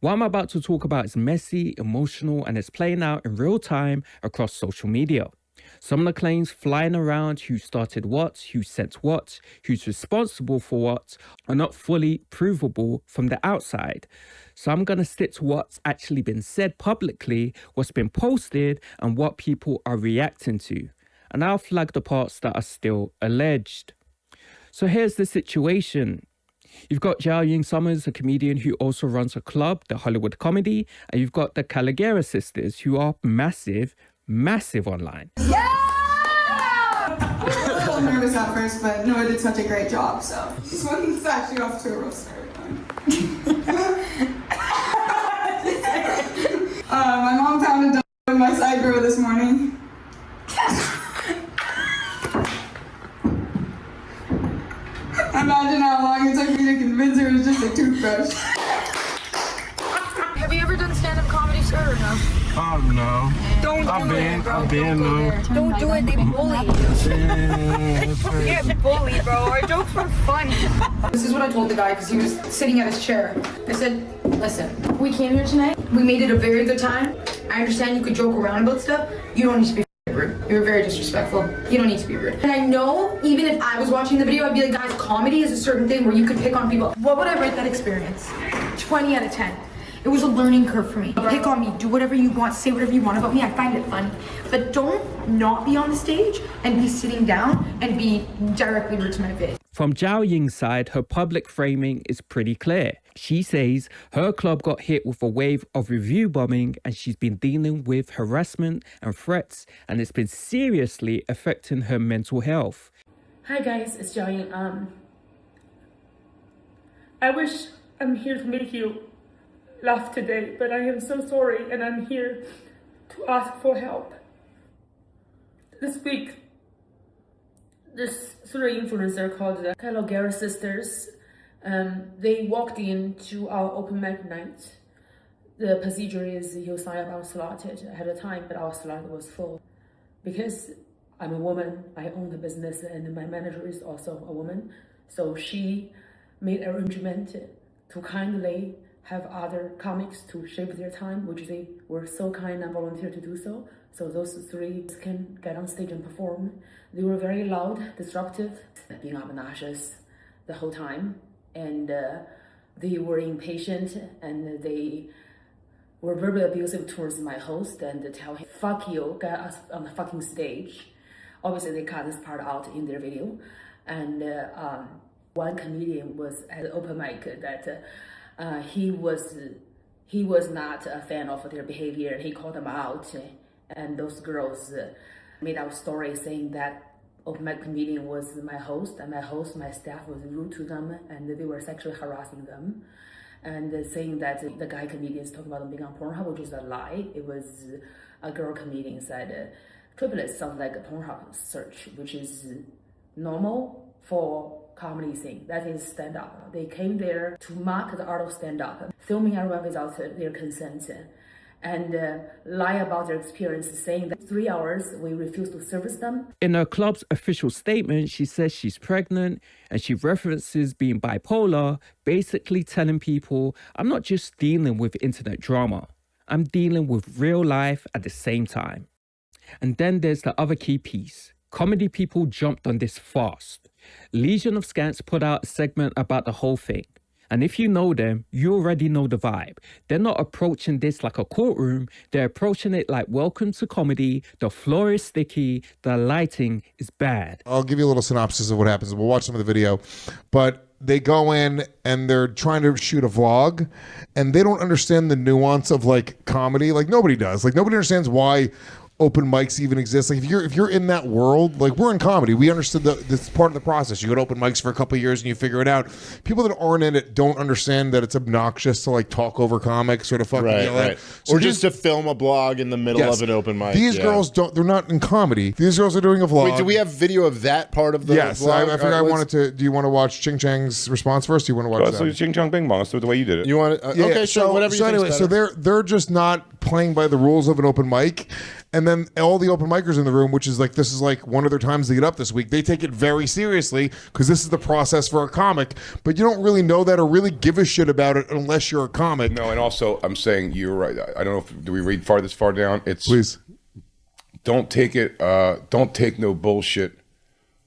What I'm about to talk about is messy, emotional, and it's playing out in real time across social media. Some of the claims flying around, who started what, who sent what, who's responsible for what, are not fully provable from the outside. So I'm going to stick to what's actually been said publicly, what's been posted, and what people are reacting to. And I'll flag the parts that are still alleged. So here's the situation. You've got Jiaoying Summers, a comedian who also runs a club, the Hollywood Comedy, and you've got the Kalogeras sisters, who are massive online. Yeah! I was a little nervous at first, but Noah did such a great job, so this one's actually off to a real start. My mom found a dog in my side drawer this morning. Imagine how long it took me to convince her it was just a toothbrush. Have you ever done stand-up comedy, sir, or no? No. Don't do it, bro. I've been, Don't do it, they bully you. Don't get bullied, bro. Our jokes were funny. This is what I told the guy, because he was sitting at his chair. I said, listen, we came here tonight. We made it a very good time. I understand you could joke around about stuff. You don't need to be rude. You're very disrespectful. You don't need to be rude. And I know, even if I was watching the video, I'd be like, guys, comedy is a certain thing where you could pick on people. What would I rate that experience? 20 out of 10. It was a learning curve for me. Pick on me, do whatever you want, say whatever you want about me. I find it funny. But don't not be on the stage and be sitting down and be directly rude to my face. From Jiaoying's side, her public framing is pretty clear. She says her club got hit with a wave of review bombing and she's been dealing with harassment and threats, and it's been seriously affecting her mental health. Hi guys, it's Jiaoying. I wish I'm here to make you laugh today, but I am so sorry and I'm here to ask for help. This week, this three influencer called the Kalogeras sisters, they walked into our open mic night. The procedure is you sign up on slotted ahead of time, but our slot was full. Because I'm a woman, I own the business, and my manager is also a woman, so she made arrangement to kindly have other comics to shape their time, which they were so kind and volunteered to do so. So those three can get on stage and perform. They were very loud, disruptive, being obnoxious the whole time. And they were impatient and they were verbally abusive towards my host and tell him, fuck you, get us on the fucking stage. Obviously they cut this part out in their video. And one comedian was at the open mic that he was not a fan of their behavior, and he called them out. And those girls made out stories saying that open mic comedian was my host, and my staff was rude to them, and they were sexually harassing them, and saying that the guy comedians talking about them being on Pornhub, which is a lie. It was a girl comedian said, triplets sounds like a Pornhub search, which is normal for comedy scene. That is stand-up. They came there to mock the art of stand-up, filming everyone without their consent, and lie about their experience, saying that 3 hours we refuse to service them. In her club's official statement, she says she's pregnant and she references being bipolar, basically telling people, I'm not just dealing with internet drama, I'm dealing with real life at the same time. And then there's the other key piece. Comedy people jumped on this fast. Legion of Scants put out a segment about the whole thing. And if you know them, you already know the vibe. They're not approaching this like a courtroom. They're approaching it like welcome to comedy. The floor is sticky. The lighting is bad. I'll give you a little synopsis of what happens. We'll watch some of the video. But they go in and they're trying to shoot a vlog and they don't understand the nuance of like comedy. Like nobody does. Like nobody understands why open mics even exist. Like if you're in that world, like we're in comedy, we understood this part of the process. You go to open mics for a couple of years and you figure it out. People that aren't in it don't understand that it's obnoxious to like talk over comics or to fucking yell at. So or just to film a blog in the middle of an open mic. These girls they're not in comedy. These girls are doing a vlog. Wait, do we have video of that part of the vlog? I figured I wanted to. Do you want to watch Ching Chang's response first? Do you want to watch that? So Ching Chang Bing Bong, so the way you did it. You want to, okay, sure, whatever you think. So they're just not playing by the rules of an open mic. And then all the open micers in the room, which is like, this is like one of their times to get up this week, they take it very seriously because this is the process for a comic. But you don't really know that or really give a shit about it unless you're a comic. No, and also I'm saying you're right. I don't know if do we read this far down? It's please don't take it. Don't take no bullshit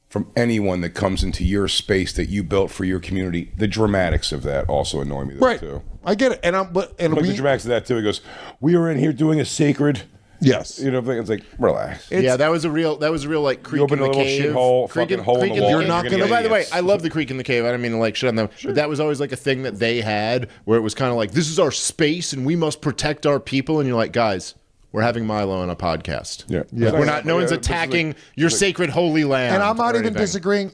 from anyone that comes into your space that you built for your community. The dramatics of that also annoy me though, too. I get it, and the dramatics of that too. He goes, "We are in here doing a sacred." Yes, you know, it's like relax. Yeah, that was a real like creek in the cave. Fucking hole in the wall. You're not gonna. By the way, I love the creek in the cave. I didn't mean to like shit on them, but that was always like a thing that they had where it was kind of like, this is our space and we must protect our people. And you're like, guys, we're having Milo on a podcast. Yeah. We're not. No one's attacking your sacred holy land. And I'm not even disagreeing.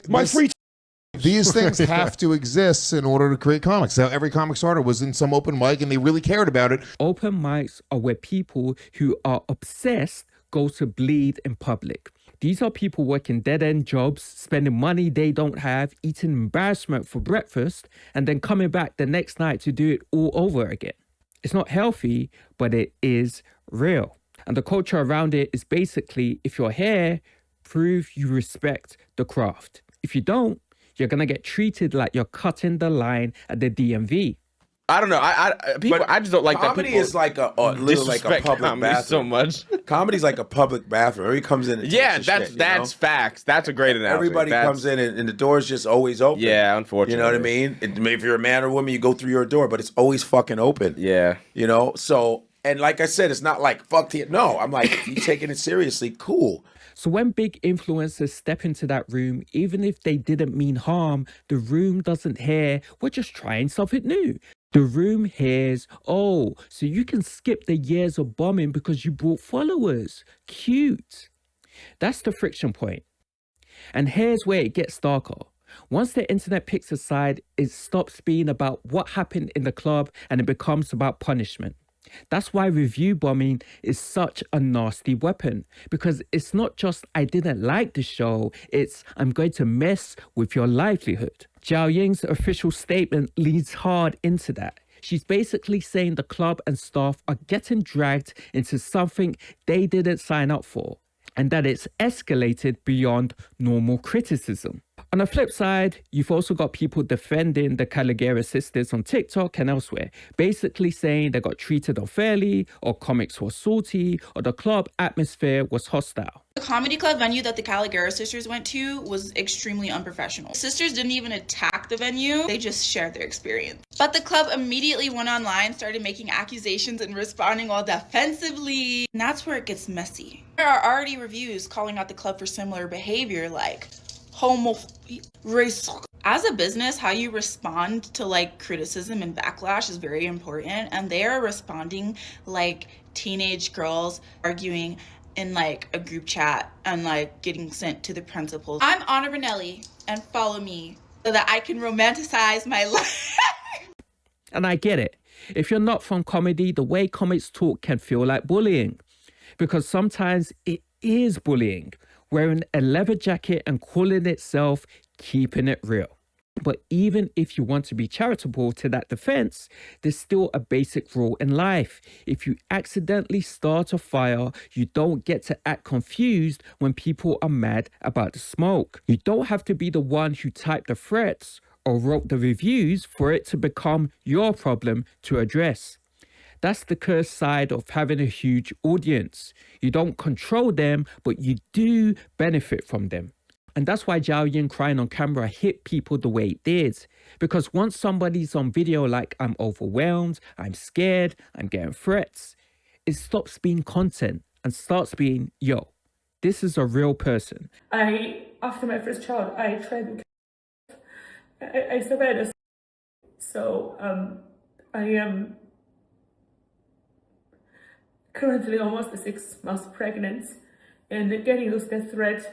These things have to exist in order to create comics. Now, every comic starter was in some open mic and they really cared about it. Open mics are where people who are obsessed go to bleed in public. These are people working dead-end jobs, spending money they don't have, eating embarrassment for breakfast, and then coming back the next night to do it all over again. It's not healthy, but it is real. And the culture around it is basically, if you're here, prove you respect the craft. If you don't, you're going to get treated like you're cutting the line at the DMV. I don't know. I just don't like that. Comedy is like a literally like a public bathroom. So much. Comedy's like a public bathroom. Everybody comes in. And yeah, that's facts. That's a great analogy. Everybody comes in and the door's just always open. Yeah, unfortunately. You know what I mean? Maybe if you're a man or woman, you go through your door, but it's always fucking open. Yeah. You know. So and like I said, it's not like fuck it. No, I'm like, if you're taking it seriously, cool. So when big influencers step into that room, even if they didn't mean harm, the room doesn't hear, we're just trying something new. The room hears, oh, so you can skip the years of bombing because you brought followers. Cute. That's the friction point. And here's where it gets darker. Once the internet picks a side, it stops being about what happened in the club and it becomes about punishment. That's why review bombing is such a nasty weapon, because it's not just I didn't like the show, it's I'm going to mess with your livelihood. Jiaoying's official statement leads hard into that. She's basically saying the club and staff are getting dragged into something they didn't sign up for, and that it's escalated beyond normal criticism. On the flip side, you've also got people defending the Kalogeras sisters on TikTok and elsewhere, basically saying they got treated unfairly, or comics were salty, or the club atmosphere was hostile. The comedy club venue that the Kalogeras sisters went to was extremely unprofessional. Sisters didn't even attack the venue, they just shared their experience. But the club immediately went online, started making accusations and responding all defensively. And that's where it gets messy. There are already reviews calling out the club for similar behavior, like race. As a business, how you respond to like criticism and backlash is very important, and they are responding like teenage girls arguing in like a group chat and like getting sent to the principal. I'm Anna Ranelli, and follow me so that I can romanticize my life. And I get it. If you're not from comedy, the way comics talk can feel like bullying, because sometimes it is bullying. Wearing a leather jacket and calling itself keeping it real. But even if you want to be charitable to that defense, there's still a basic rule in life. If you accidentally start a fire, you don't get to act confused when people are mad about the smoke. You don't have to be the one who typed the threats or wrote the reviews for it to become your problem to address. That's the cursed side of having a huge audience. You don't control them, but you do benefit from them. And that's why Jiaoying crying on camera hit people the way it did. Because once somebody's on video like, I'm overwhelmed, I'm scared, I'm getting threats, it stops being content and starts being, yo, this is a real person. After my first child, I tried to, I survived. So I am currently almost 6 months pregnant, and getting those death threats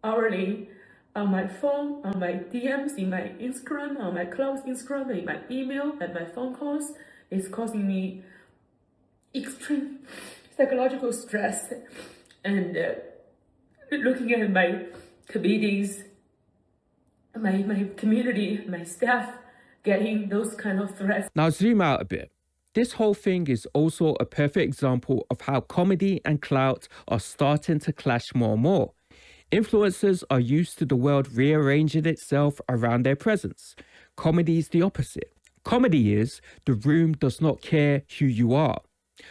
hourly on my phone, on my DMs, in my Instagram, on my close Instagram, in my email, and my phone calls is causing me extreme psychological stress. And looking at my comedians, my community, my staff getting those kind of threats. Now zoom out a bit. This whole thing is also a perfect example of how comedy and clout are starting to clash more and more. Influencers are used to the world rearranging itself around their presence. Comedy is the opposite. Comedy is the room does not care who you are.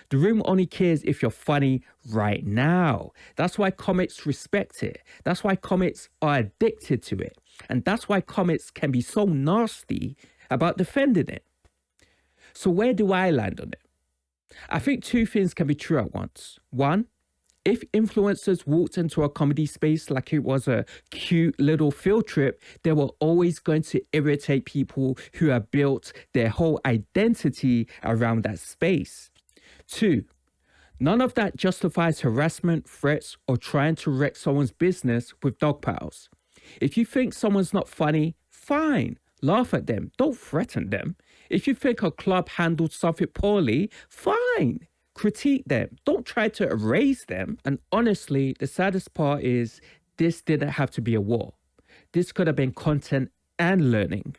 The room only cares if you're funny right now. That's why comics respect it. That's why comics are addicted to it. And that's why comics can be so nasty about defending it. So where do I land on it? I think two things can be true at once. One, if influencers walked into a comedy space like it was a cute little field trip, they were always going to irritate people who have built their whole identity around that space. Two, none of that justifies harassment, threats, or trying to wreck someone's business with dog piles. If you think someone's not funny, fine. Laugh at them. Don't threaten them. If you think a club handled something poorly, fine. Critique them. Don't try to erase them. And honestly, the saddest part is this didn't have to be a war. This could have been content and learning.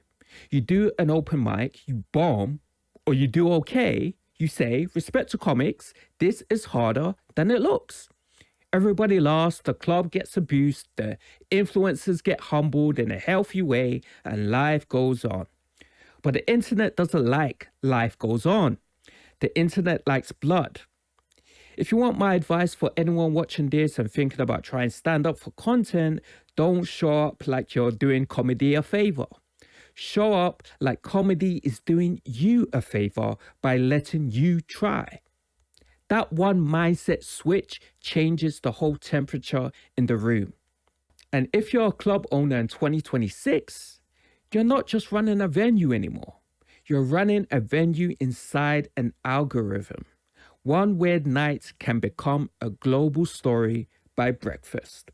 You do an open mic, you bomb, or you do okay, you say, respect to comics, this is harder than it looks. Everybody laughs, the club gets a boost, the influencers get humbled in a healthy way, and life goes on. But the internet doesn't like life goes on. The internet likes blood. If you want my advice for anyone watching this and thinking about trying to stand up for content, don't show up like you're doing comedy a favor. Show up like comedy is doing you a favor by letting you try. That one mindset switch changes the whole temperature in the room. And if you're a club owner in 2026, you're not just running a venue anymore. You're running a venue inside an algorithm. One weird night can become a global story by breakfast.